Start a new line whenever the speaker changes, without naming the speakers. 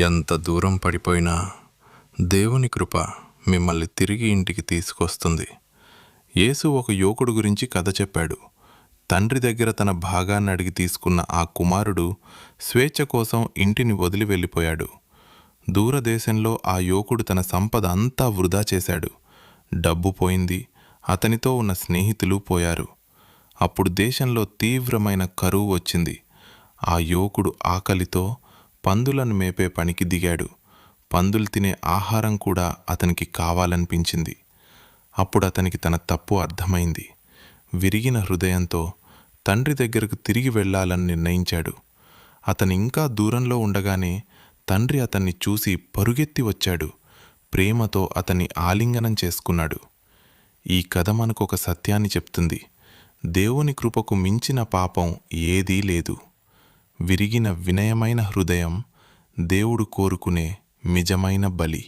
ఎంత దూరం పడిపోయినా దేవుని కృప మిమ్మల్ని తిరిగి ఇంటికి తీసుకొస్తుంది. యేసు ఒక యువకుడు గురించి కథ చెప్పాడు. తండ్రి దగ్గర తన భాగాన్ని అడిగి తీసుకున్న ఆ కుమారుడు స్వేచ్ఛ కోసం ఇంటిని వదిలి వెళ్ళిపోయాడు. దూరదేశంలో ఆ యువకుడు తన సంపద అంతా వృధా చేశాడు. డబ్బు పోయింది, అతనితో ఉన్న స్నేహితులు పోయారు. అప్పుడు దేశంలో తీవ్రమైన కరువు వచ్చింది. ఆ యువకుడు ఆకలితో పందులను మేపే పనికి దిగాడు. పందులు తినే ఆహారం కూడా అతనికి కావాలనిపించింది. అప్పుడు అతనికి తన తప్పు అర్థమైంది. విరిగిన హృదయంతో తండ్రి దగ్గరకు తిరిగి వెళ్ళాలని నిర్ణయించాడు. అతను ఇంకా దూరంలో ఉండగానే తండ్రి అతన్ని చూసి పరుగెత్తి వచ్చాడు. ప్రేమతో అతన్ని ఆలింగనం చేసుకున్నాడు. ఈ కథ మనకు ఒక సత్యాన్ని చెప్తుంది. దేవుని కృపకు మించిన పాపం ఏదీ లేదు. విరిగిన వినయమైన హృదయం దేవుడు కోరుకునే నిజమైన బలి.